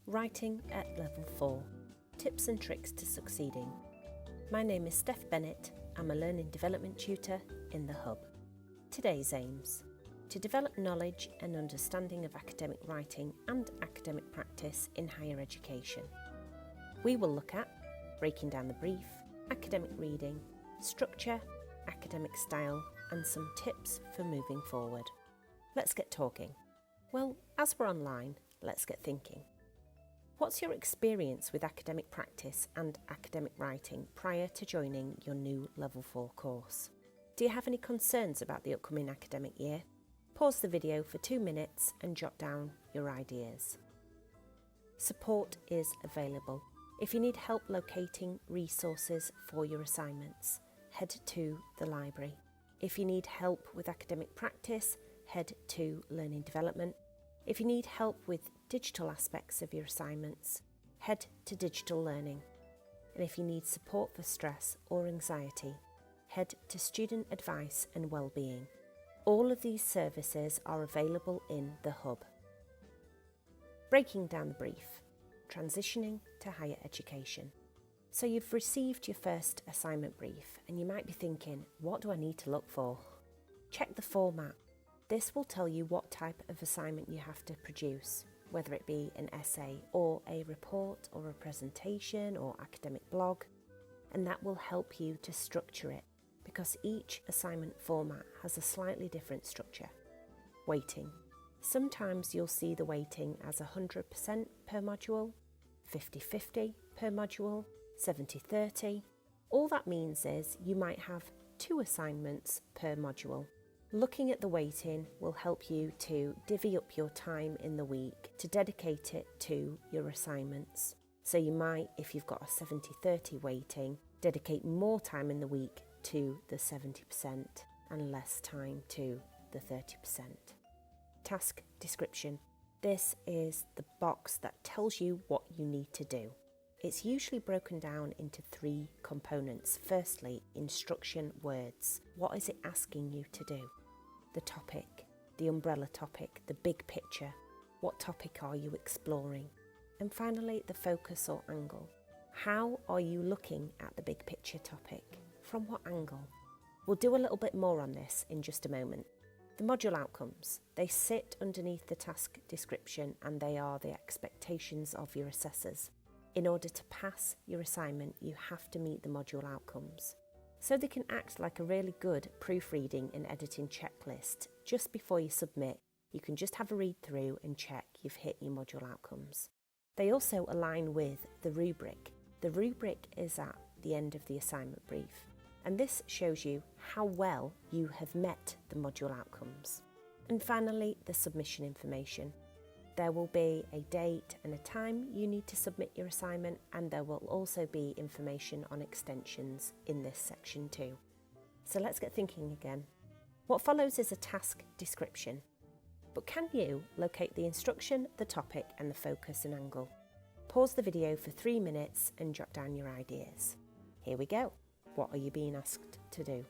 Writing at Level 4, Tips and Tricks to Succeeding. My name is Steph Bennett. I'm a Learning Development Tutor in the Hub. Today's aims: to develop knowledge and understanding of academic writing and academic practice in higher education. We will look at breaking down the brief, academic reading, structure, academic style, and some tips for moving forward. Let's get talking. Well, as we're online, let's get thinking. What's your experience with academic practice and academic writing prior to joining your new Level 4 course? Do you have any concerns about the upcoming academic year? Pause the video for 2 minutes and jot down your ideas. Support is available. If you need help locating resources for your assignments, head to the library. If you need help with academic practice, head to Learning Development. If you need help with digital aspects of your assignments, head to Digital Learning. And if you need support for stress or anxiety, head to Student Advice and Wellbeing. All of these services are available in the Hub. Breaking down the brief, transitioning to higher education. So you've received your first assignment brief and you might be thinking, what do I need to look for? Check the format. This will tell you what type of assignment you have to produce, whether it be an essay or a report or a presentation or academic blog, and that will help you to structure it because each assignment format has a slightly different structure. Weighting. Sometimes you'll see the weighting as 100% per module, 50-50 per module, 70-30. All that means is you might have 2 assignments per module. Looking at the weighting will help you to divvy up your time in the week to dedicate it to your assignments. So you might, if you've got a 70-30 weighting, dedicate more time in the week to the 70% and less time to the 30%. Task description. This is the box that tells you what you need to do. It's usually broken down into 3 components. Firstly, instruction words. What is it asking you to do? The topic, the umbrella topic, the big picture. What topic are you exploring? And finally, the focus or angle. How are you looking at the big picture topic? From what angle? We'll do a little bit more on this in just a moment. The module outcomes. They sit underneath the task description and they are the expectations of your assessors. In order to pass your assignment, you have to meet the module outcomes. So they can act like a really good proofreading and editing checklist. Just before you submit, you can just have a read through and check you've hit your module outcomes. They also align with the rubric. The rubric is at the end of the assignment brief, and this shows you how well you have met the module outcomes. And finally, the submission information. There will be a date and a time you need to submit your assignment, and there will also be information on extensions in this section too. So let's get thinking again. What follows is a task description, but can you locate the instruction, the topic, and the focus and angle? Pause the video for 3 minutes and jot down your ideas. Here we go. What are you being asked to do?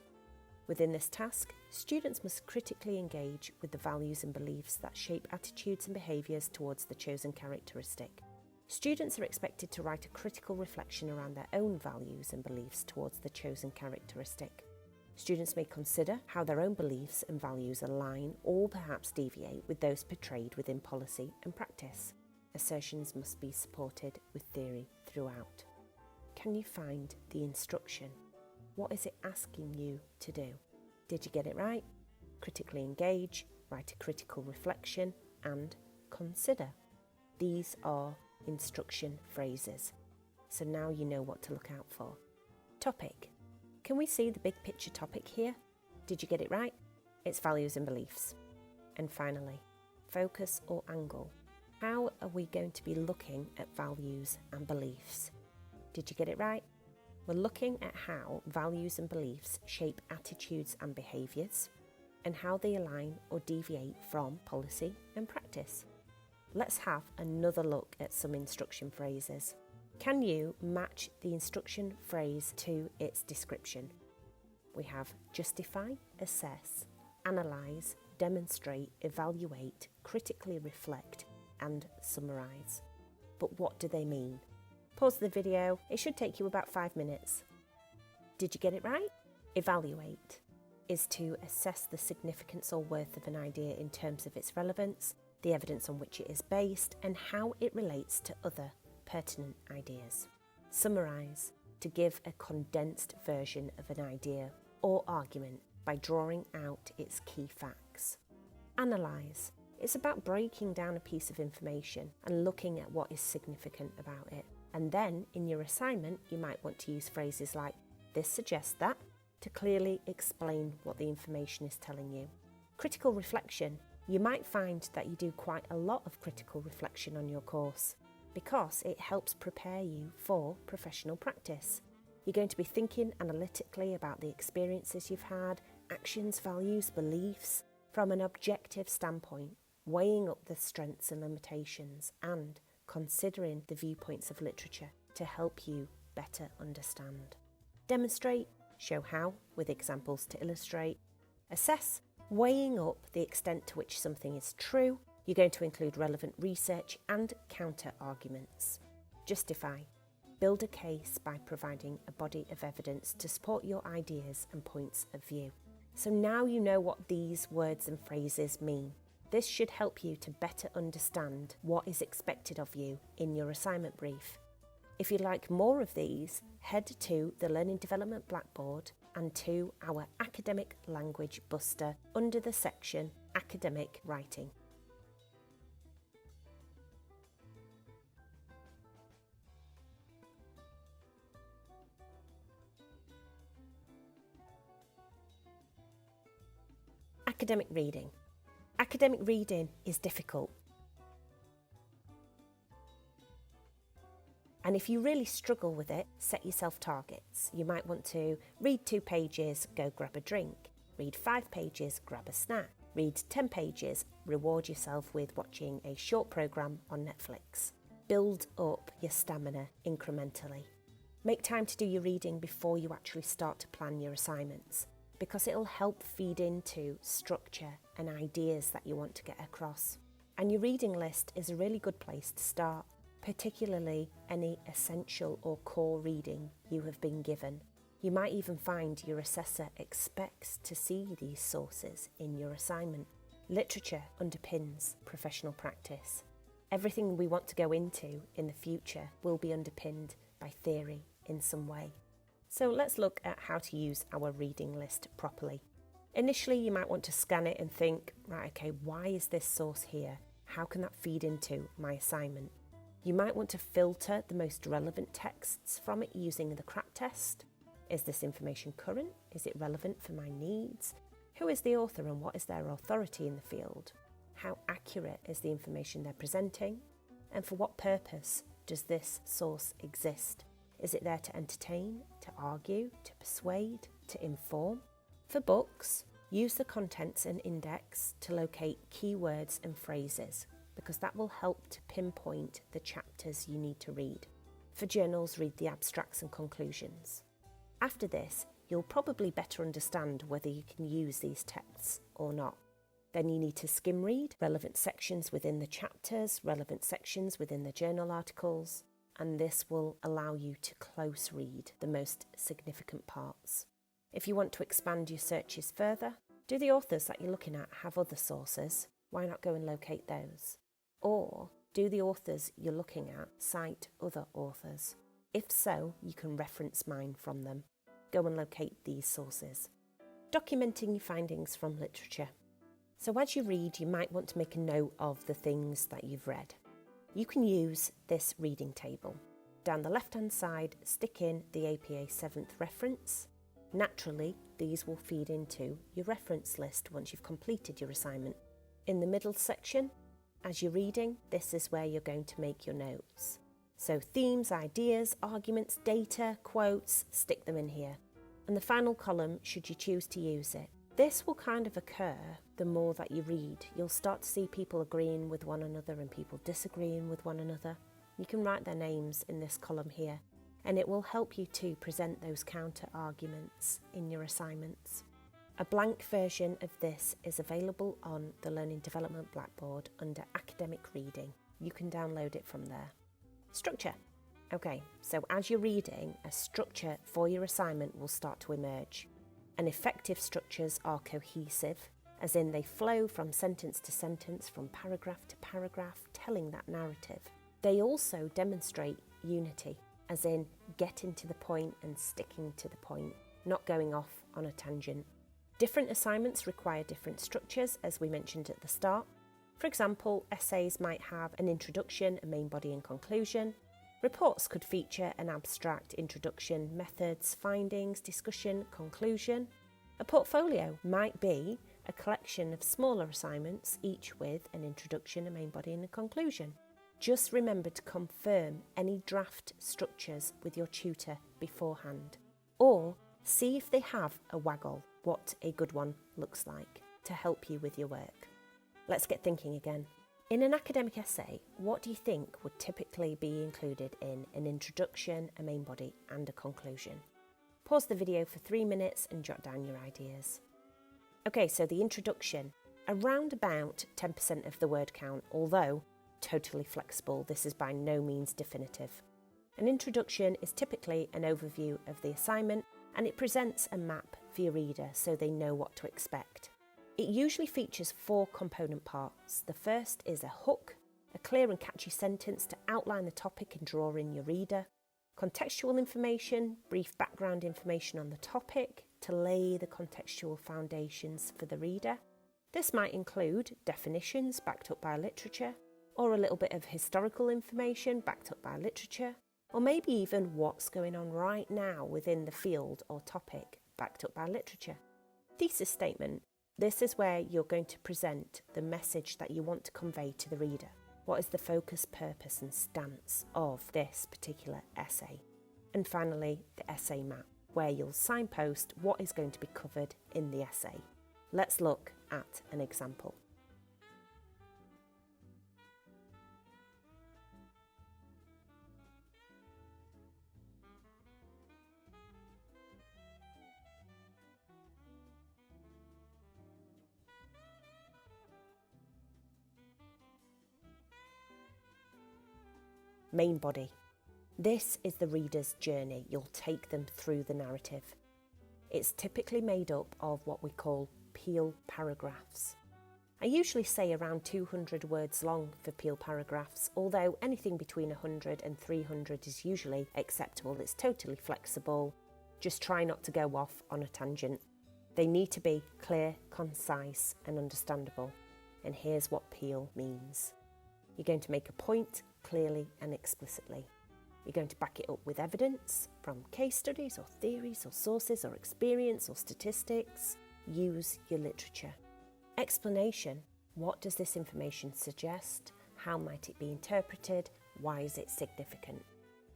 Within this task, students must critically engage with the values and beliefs that shape attitudes and behaviours towards the chosen characteristic. Students are expected to write a critical reflection around their own values and beliefs towards the chosen characteristic. Students may consider how their own beliefs and values align or perhaps deviate with those portrayed within policy and practice. Assertions must be supported with theory throughout. Can you find the instruction? What is it asking you to do? Did you get it right? Critically engage, write a critical reflection, and consider. These are instruction phrases. So now you know what to look out for. Topic. Can we see the big picture topic here? Did you get it right? It's values and beliefs. And finally, focus or angle. How are we going to be looking at values and beliefs? Did you get it right? We're looking at how values and beliefs shape attitudes and behaviours, and how they align or deviate from policy and practice. Let's have another look at some instruction phrases. Can you match the instruction phrase to its description? We have justify, assess, analyse, demonstrate, evaluate, critically reflect, and summarise. but what do they mean? Pause the video, it should take you about 5 minutes. Did you get it right? Evaluate is to assess the significance or worth of an idea in terms of its relevance, the evidence on which it is based, and how it relates to other pertinent ideas. Summarise, to give a condensed version of an idea or argument by drawing out its key facts. Analyse, it's about breaking down a piece of information and looking at what is significant about it. And then, in your assignment, you might want to use phrases like, "This suggests that," to clearly explain what the information is telling you. Critical reflection, you might find that you do quite a lot of critical reflection on your course because it helps prepare you for professional practice. You're going to be thinking analytically about the experiences you've had, actions, values, beliefs, from an objective standpoint, weighing up the strengths and limitations and considering the viewpoints of literature to help you better understand. Demonstrate, show how with examples to illustrate. Assess, weighing up the extent to which something is true. You're going to include relevant research and counter arguments. Justify, build a case by providing a body of evidence to support your ideas and points of view. So now you know what these words and phrases mean. This should help you to better understand what is expected of you in your assignment brief. If you'd like more of these, head to the Learning Development Blackboard and to our Academic Language Buster under the section Academic Writing. Academic reading. Academic reading is difficult. And if you really struggle with it, set yourself targets. You might want to read 2 pages, go grab a drink. Read 5 pages, grab a snack. Read 10 pages, reward yourself with watching a short programme on Netflix. Build up your stamina incrementally. Make time to do your reading before you actually start to plan your assignments, because it'll help feed into structure and ideas that you want to get across. And your reading list is a really good place to start, particularly any essential or core reading you have been given. You might even find your assessor expects to see these sources in your assignment. Literature underpins professional practice. Everything we want to go into in the future will be underpinned by theory in some way. So let's look at how to use our reading list properly. Initially, you might want to scan it and think, right, okay, why is this source here? How can that feed into my assignment? You might want to filter the most relevant texts from it using the CRAP test. Is this information current? Is it relevant for my needs? Who is the author and what is their authority in the field? How accurate is the information they're presenting? And for what purpose does this source exist? Is it there to entertain, to argue, to persuade, to inform? For books, use the contents and index to locate keywords and phrases, because that will help to pinpoint the chapters you need to read. For journals, read the abstracts and conclusions. After this, you'll probably better understand whether you can use these texts or not. Then you need to skim read relevant sections within the chapters, relevant sections within the journal articles, and this will allow you to close read the most significant parts. If you want to expand your searches further, do the authors that you're looking at have other sources? Why not go and locate those? Or do the authors you're looking at cite other authors? If so, you can reference mine from them. Go and locate these sources. Documenting your findings from literature. So as you read, you might want to make a note of the things that you've read. You can use this reading table. Down the left-hand side, stick in the APA 7th reference. Naturally, these will feed into your reference list once you've completed your assignment. In the middle section, as you're reading, this is where you're going to make your notes. So themes, ideas, arguments, data, quotes, stick them in here. And the final column, should you choose to use it. This will kind of occur the more that you read. You'll start to see people agreeing with one another and people disagreeing with one another. You can write their names in this column here, and it will help you to present those counter arguments in your assignments. A blank version of this is available on the Learning Development Blackboard under Academic Reading. You can download it from there. Structure. Okay, so as you're reading, a structure for your assignment will start to emerge. And effective structures are cohesive, as in they flow from sentence to sentence, from paragraph to paragraph, telling that narrative. They also demonstrate unity, as in getting to the point and sticking to the point, not going off on a tangent. Different assignments require different structures, as we mentioned at the start. For example, essays might have an introduction, a main body and conclusion. Reports could feature an abstract introduction, methods, findings, discussion, conclusion. A portfolio might be a collection of smaller assignments, each with an introduction, a main body and a conclusion. Just remember to confirm any draft structures with your tutor beforehand, or see if they have a waggle, what a good one looks like, to help you with your work. Let's get thinking again. In an academic essay, what do you think would typically be included in an introduction, a main body and a conclusion? Pause the video for 3 minutes and jot down your ideas. Okay, so the introduction, around about 10% of the word count, although totally flexible, this is by no means definitive. An introduction is typically an overview of the assignment, and it presents a map for your reader so they know what to expect. It usually features 4 component parts. The first is a hook, a clear and catchy sentence to outline the topic and draw in your reader. Contextual information, brief background information on the topic to lay the contextual foundations for the reader. This might include definitions backed up by literature, or a little bit of historical information backed up by literature, or maybe even what's going on right now within the field or topic backed up by literature. Thesis statement. This is where you're going to present the message that you want to convey to the reader. What is the focus, purpose and stance of this particular essay? And finally, the essay map, where you'll signpost what is going to be covered in the essay. Let's look at an example. Main body. This is the reader's journey. You'll take them through the narrative. It's typically made up of what we call peel paragraphs. I usually say around 200 words long for peel paragraphs, although anything between 100 and 300 is usually acceptable. It's totally flexible. Just try not to go off on a tangent. They need to be clear, concise and understandable. And here's what peel means. You're going to make a point clearly and explicitly. You're going to back it up with evidence from case studies or theories or sources or experience or statistics. Use your literature. Explanation. What does this information suggest? How might it be interpreted? Why is it significant?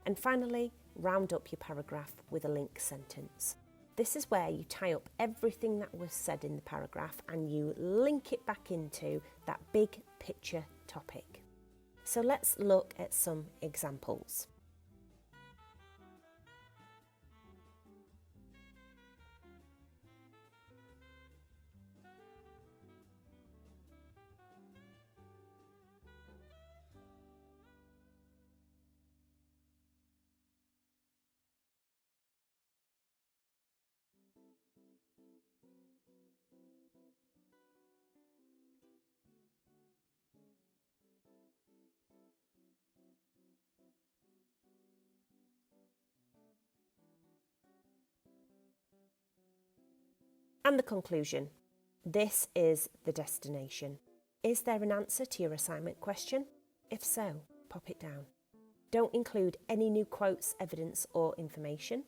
And finally, round up your paragraph with a link sentence. This is where you tie up everything that was said in the paragraph and you link it back into that big picture topic. So let's look at some examples. And the conclusion. This is the destination. Is there an answer to your assignment question? If so, pop it down. Don't include any new quotes, evidence or information.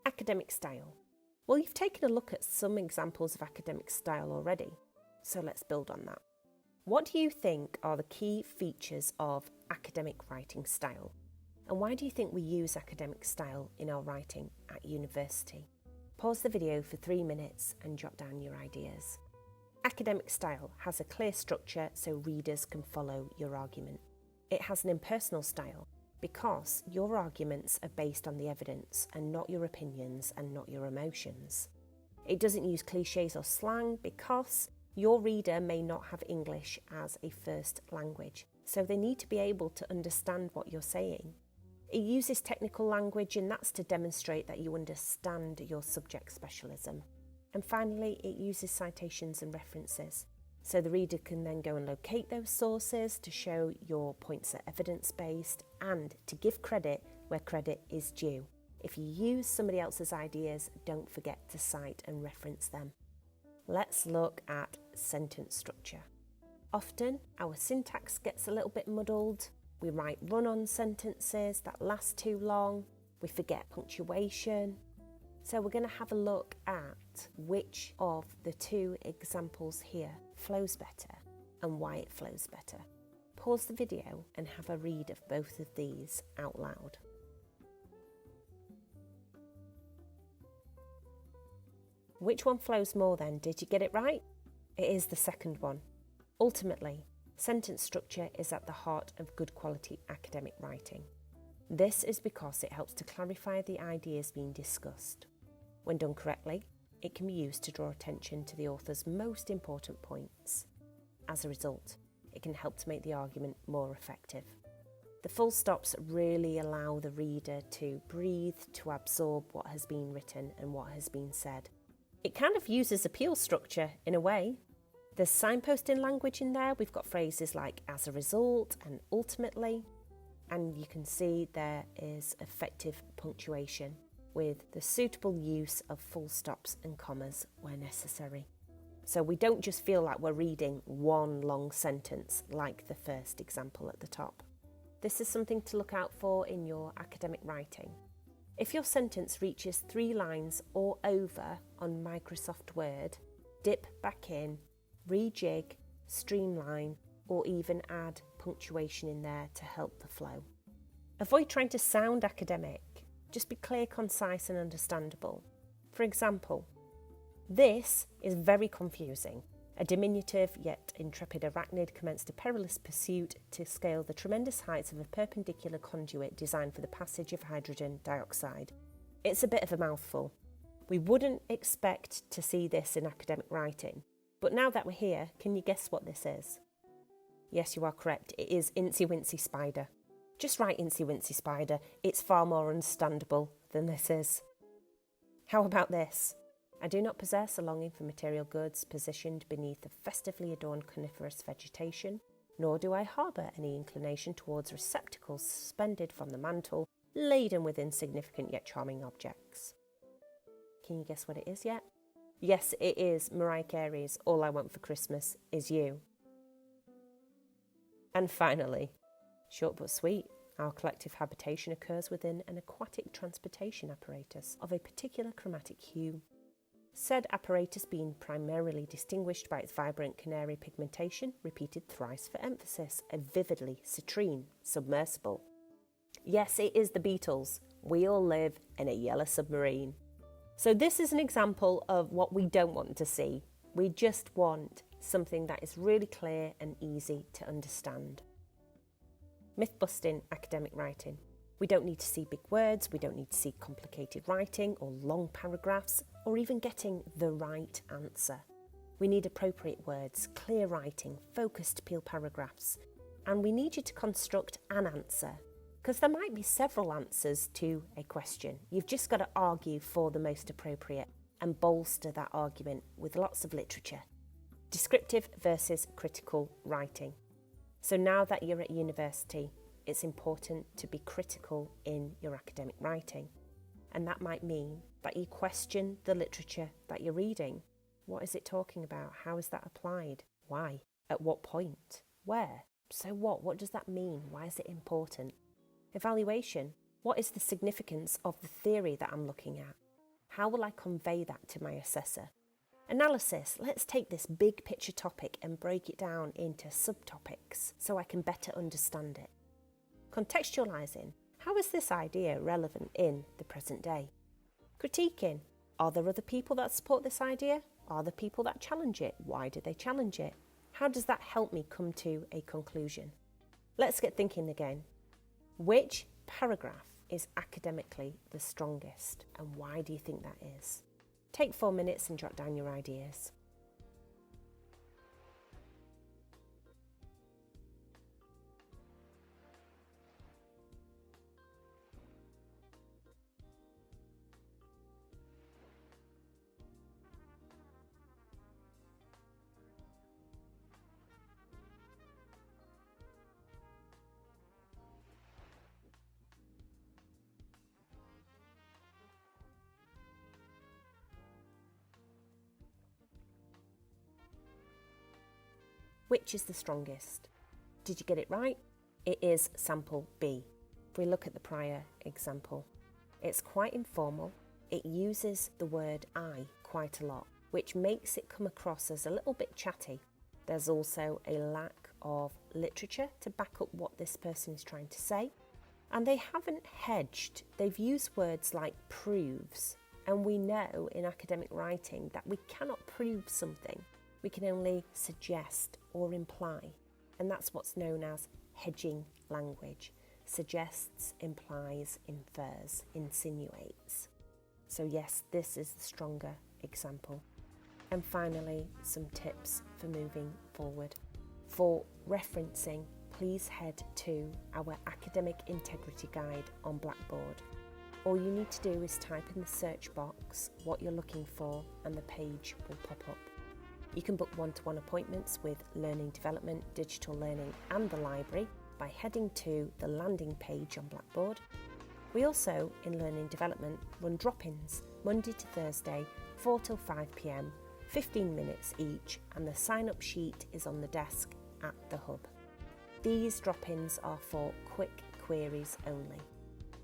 Academic style. Well, you've taken a look at some examples of academic style already, so let's build on that. What do you think are the key features of academic writing style? And why do you think we use academic style in our writing at university? Pause the video for 3 minutes and jot down your ideas. Academic style has a clear structure so readers can follow your argument. It has an impersonal style because your arguments are based on the evidence and not your opinions and not your emotions. It doesn't use cliches or slang because your reader may not have English as a first language, so they need to be able to understand what you're saying. It uses technical language, and that's to demonstrate that you understand your subject specialism. And finally, it uses citations and references, so the reader can then go and locate those sources to show your points are evidence-based and to give credit where credit is due. If you use somebody else's ideas, don't forget to cite and reference them. Let's look at sentence structure. Often, our syntax gets a little bit muddled. We write run-on sentences that last too long. We forget punctuation. So we're going to have a look at which of the two examples here flows better and why it flows better. Pause the video and have a read of both of these out loud. Which one flows more then? Did you get it right? It is the second one. Ultimately, sentence structure is at the heart of good quality academic writing. This is because it helps to clarify the ideas being discussed. When done correctly, it can be used to draw attention to the author's most important points. As a result, it can help to make the argument more effective. The full stops really allow the reader to breathe, to absorb what has been written and what has been said. It kind of uses appeal structure in a way. There's signposting language in there. We've got phrases like as a result and ultimately, and you can see there is effective punctuation with the suitable use of full stops and commas where necessary. So we don't just feel like we're reading one long sentence like the first example at the top. This is something to look out for in your academic writing. If your sentence reaches 3 lines or over on Microsoft Word, dip back in, rejig, streamline, or even add punctuation in there to help the flow. Avoid trying to sound academic. Just be clear, concise and understandable. For example, this is very confusing. A diminutive yet intrepid arachnid commenced a perilous pursuit to scale the tremendous heights of a perpendicular conduit designed for the passage of hydrogen dioxide. It's a bit of a mouthful. We wouldn't expect to see this in academic writing, but now that we're here, can you guess what this is? Yes, you are correct. It is Incy Wincy Spider. Just write Incy Wincy Spider. It's far more understandable than this is. How about this? I do not possess a longing for material goods positioned beneath the festively adorned coniferous vegetation, nor do I harbour any inclination towards receptacles suspended from the mantle, laden with insignificant yet charming objects. Can you guess what it is yet? Yes, it is Mariah Carey's All I Want for Christmas Is You. And finally, short but sweet, our collective habitation occurs within an aquatic transportation apparatus of a particular chromatic hue. Said apparatus being primarily distinguished by its vibrant canary pigmentation, repeated thrice for emphasis, a vividly citrine submersible. Yes, it is the Beatles. We all live in a yellow submarine. So this is an example of what we don't want to see. We just want something that is really clear and easy to understand. Mythbusting academic writing. We don't need to see big words, we don't need to see complicated writing or long paragraphs, or even getting the right answer. We need appropriate words, clear writing, focused appeal paragraphs, and we need you to construct an answer, because there might be several answers to a question. You've just got to argue for the most appropriate and bolster that argument with lots of literature. Descriptive versus critical writing. So now that you're at university, it's important to be critical in your academic writing. And that might mean that you question the literature that you're reading. What is it talking about? How is that applied? Why? At what point? Where? So what? What does that mean? Why is it important? Evaluation. What is the significance of the theory that I'm looking at? How will I convey that to my assessor? Analysis. Let's take this big picture topic and break it down into subtopics so I can better understand it. Contextualising. How is this idea relevant in the present day? Critiquing. Are there other people that support this idea? Are there people that challenge it? Why do they challenge it? How does that help me come to a conclusion? Let's get thinking again. Which paragraph is academically the strongest, and why do you think that is? Take 4 minutes and jot down your ideas. Which is the strongest? Did you get it right? It is sample B. If we look at the prior example, it's quite informal. It uses the word I quite a lot, which makes it come across as a little bit chatty. There's also a lack of literature to back up what this person is trying to say. And they haven't hedged. They've used words like proves. And we know in academic writing that we cannot prove something. We can only suggest or imply, and that's what's known as hedging language. Suggests, implies, infers, insinuates. So yes, this is the stronger example. And finally, some tips for moving forward. For referencing, please head to our Academic Integrity Guide on Blackboard. All you need to do is type in the search box what you're looking for and the page will pop up. You can book one-to-one appointments with Learning Development, Digital Learning and the Library by heading to the landing page on Blackboard. We also, in Learning Development, run drop-ins Monday to Thursday, 4 till 5 p.m, 15 minutes each, and the sign-up sheet is on the desk at the hub. These drop-ins are for quick queries only.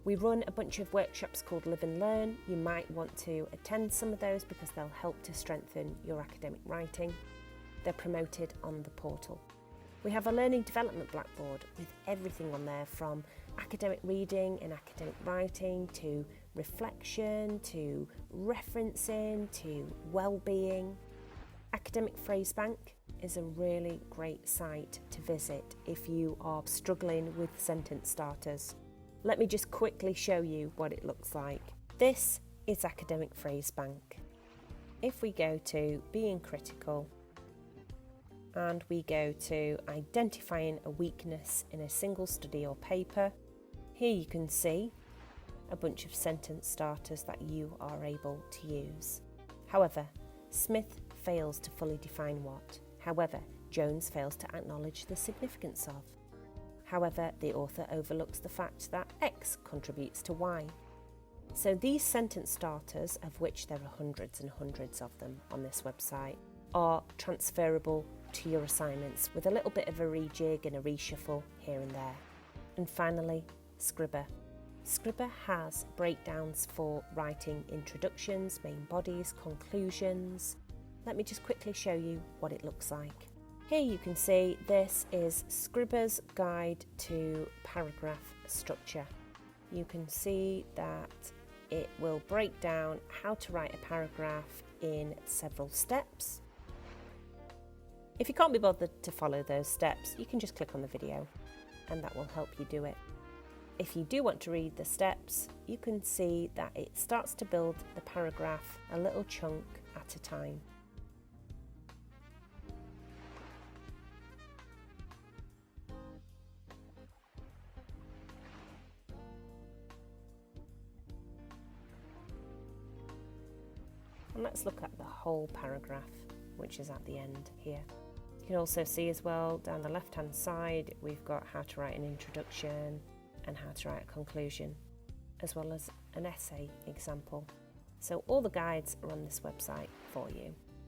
We run a bunch of workshops called Live and Learn. You might want to attend some of those because they'll help to strengthen your academic writing. They're promoted on the portal. We have a learning development blackboard with everything on there, from academic reading and academic writing to reflection to referencing to well-being. Academic Phrase Bank is a really great site to visit if you are struggling with sentence starters. Let me just quickly show you what it looks like. This is Academic Phrase Bank. If we go to Being Critical and we go to Identifying a Weakness in a Single Study or Paper, here you can see a bunch of sentence starters that you are able to use. However, Smith fails to fully define what. However, Jones fails to acknowledge the significance of. However, the author overlooks the fact that X contributes to Y. So these sentence starters, of which there are hundreds and hundreds of them on this website, are transferable to your assignments with a little bit of a rejig and a reshuffle here and there. And finally, Scribr. Scribr has breakdowns for writing introductions, main bodies, conclusions. Let me just quickly show you what it looks like. Here you can see this is Scribbr's Guide to Paragraph Structure. You can see that it will break down how to write a paragraph in several steps. If you can't be bothered to follow those steps, you can just click on the video and that will help you do it. If you do want to read the steps, you can see that it starts to build the paragraph a little chunk at a time. And let's look at the whole paragraph, which is at the end here. You can also see as well down the left hand side we've got how to write an introduction and how to write a conclusion, as well as an essay example. So all the guides are on this website for you.